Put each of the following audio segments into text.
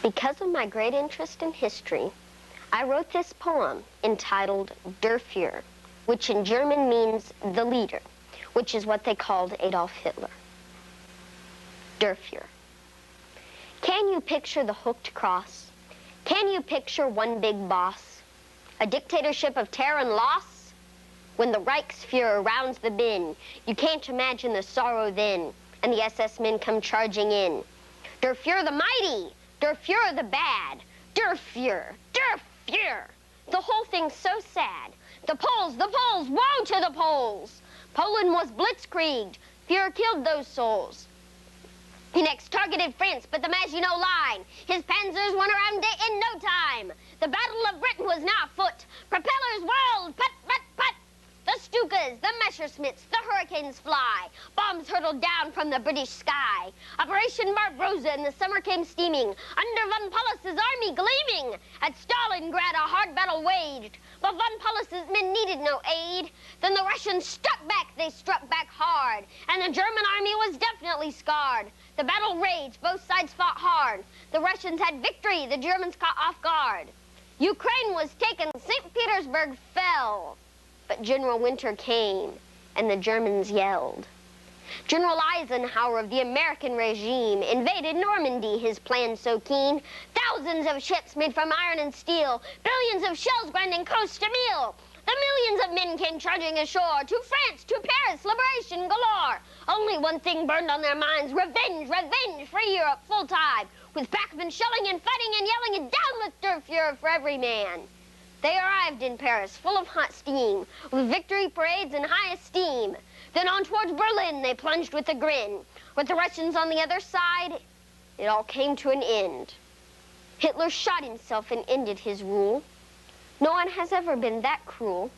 Because of my great interest in history, I wrote this poem entitled Der Führer, which in German means the leader, which is what they called Adolf Hitler. Der Führer. Can you picture the hooked cross? Can you picture one big boss? A dictatorship of terror and loss? When the Reichsfuhrer rounds the bin, you can't imagine the sorrow then, and the SS men come charging in. Der Führer the mighty! Der Führer the bad! Der Führer! Der Führer! The whole thing's so sad. The Poles! Woe to the Poles! Poland was blitzkrieged. Führer killed those souls. He next targeted France, but the Maginot Line. His panzers went around it in no time. The Battle of Britain was now afoot. Propellers whirled, put, put, put. The Stukas, the Messerschmitts, the Hurricanes fly. Bombs hurtled down from the British sky. Operation Barbarossa and the summer came steaming. Under von Paulus's army gleaming. At Stalingrad a hard battle waged. But von Paulus's men needed no aid. Then the Russians struck back, they struck back hard. And the German army was definitely scarred. The battle raged, both sides fought hard. The Russians had victory, the Germans caught off guard. Ukraine was taken, St. Petersburg fell. But General Winter came, and the Germans yelled. General Eisenhower of the American regime invaded Normandy, his plan so keen. Thousands of ships made from iron and steel, billions of shells grinding coast to meal. The millions of men came charging ashore, to France, to Paris, liberation galore. Only one thing burned on their minds, revenge, revenge, free Europe full tide. With backmen shelling and fighting and yelling, and down with Der Führer for every man. They arrived in Paris, full of hot steam, with victory parades and high esteem. Then on towards Berlin they plunged with a grin. With the Russians on the other side, it all came to an end. Hitler shot himself and ended his rule. No one has ever been that cruel.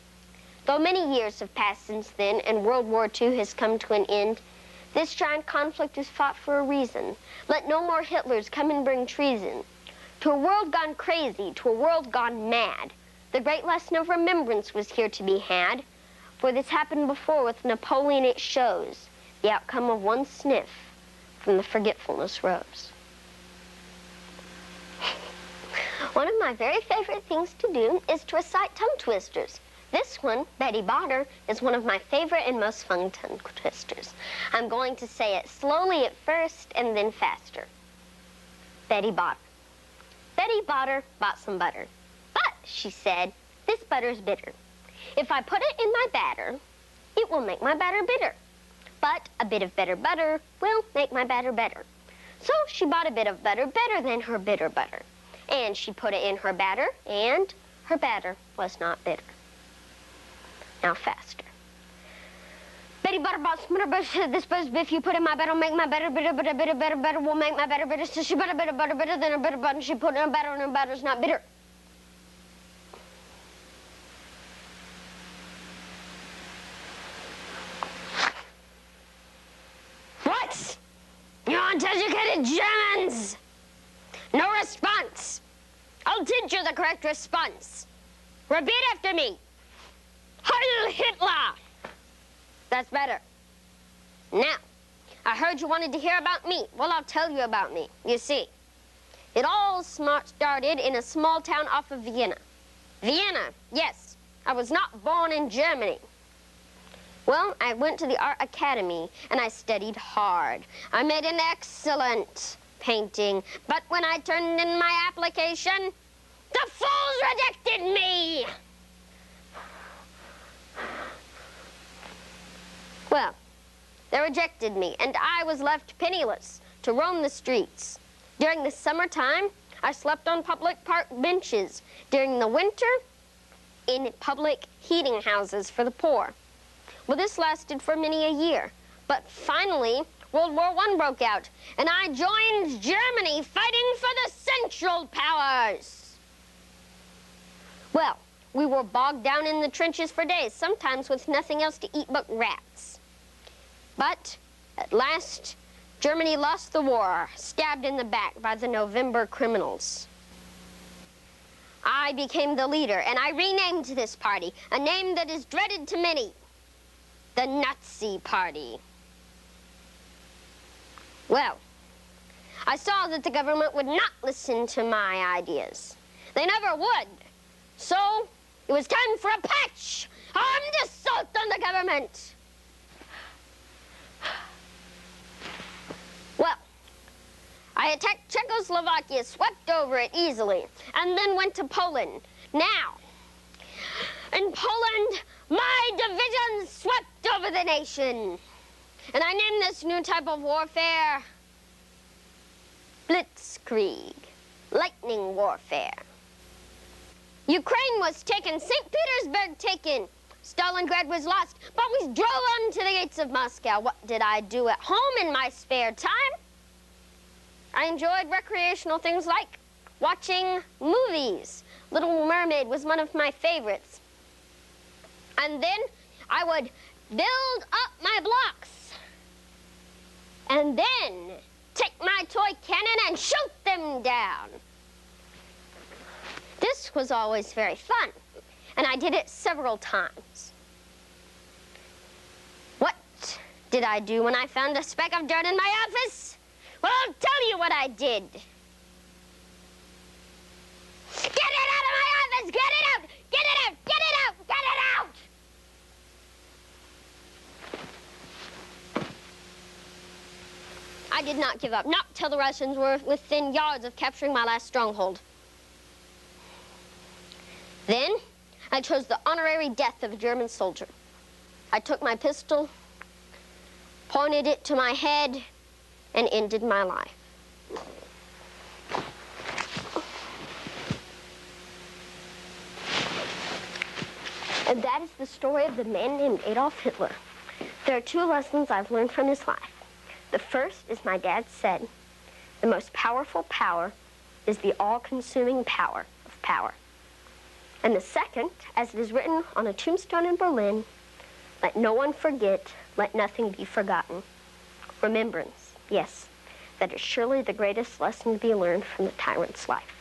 Though many years have passed since then and World War II has come to an end, this giant conflict is fought for a reason. Let no more Hitlers come and bring treason. To a world gone crazy, to a world gone mad, the great lesson of remembrance was here to be had. For this happened before with Napoleon, it shows the outcome of one sniff from the forgetfulness rose. One of my very favorite things to do is to recite tongue twisters. This one, Betty Botter, is one of my favorite and most fun tongue twisters. I'm going to say it slowly at first and then faster. Betty Botter. Betty Botter bought some butter. But, she said, this butter's bitter. If I put it in my batter, it will make my batter bitter. But a bit of better butter will make my batter better. So she bought a bit of butter better than her bitter butter. And she put it in her batter, and her batter was not bitter. Now faster. Betty Butter bought some butter, but this butter, if you put in my batter, will make my batter bitter, but a bit of better butter will make my batter bitter. So she bought a bit of butter better than her bitter butter, and she put it in her batter, and her batter's not bitter. What? You uneducated Germans! No response. I'll teach you the correct response. Repeat after me. Heil Hitler! That's better. Now, I heard you wanted to hear about me. Well, I'll tell you about me. You see, it all started in a small town off of Vienna. Vienna, yes. I was not born in Germany. Well, I went to the art academy, and I studied hard. I made an excellent painting, but when I turned in my application, the fools rejected me! Well, they rejected me, and I was left penniless to roam the streets. During the summertime, I slept on public park benches. During the winter, in public heating houses for the poor. Well, this lasted for many a year, but finally, World War I broke out, and I joined Germany fighting for the Central Powers. Well, we were bogged down in the trenches for days, sometimes with nothing else to eat but rats. But at last, Germany lost the war, stabbed in the back by the November criminals. I became the leader, and I renamed this party, a name that is dreaded to many, the Nazi Party. Well, I saw that the government would not listen to my ideas. They never would. So, it was time for a patch. Armed assault on the government. Well, I attacked Czechoslovakia, swept over it easily, and then went to Poland. Now, in Poland, my division swept over the nation. And I named this new type of warfare Blitzkrieg, lightning warfare. Ukraine was taken, St. Petersburg taken, Stalingrad was lost, but we drove on to the gates of Moscow. What did I do at home in my spare time? I enjoyed recreational things like watching movies. Little Mermaid was one of my favorites. And then I would build up my blocks. And then take my toy cannon and shoot them down. This was always very fun, and I did it several times. What did I do when I found a speck of dirt in my office? Well, I'll tell you what I did. Get it out of my office! Get it out! Get it out! Get it out! Get it out! I did not give up, not till the Russians were within yards of capturing my last stronghold. Then, I chose the honorary death of a German soldier. I took my pistol, pointed it to my head, and ended my life. And that is the story of the man named Adolf Hitler. There are two lessons I've learned from his life. The first is my dad said, the most powerful power is the all-consuming power of power. And the second, as it is written on a tombstone in Berlin, let no one forget, let nothing be forgotten. Remembrance, yes, that is surely the greatest lesson to be learned from the tyrant's life.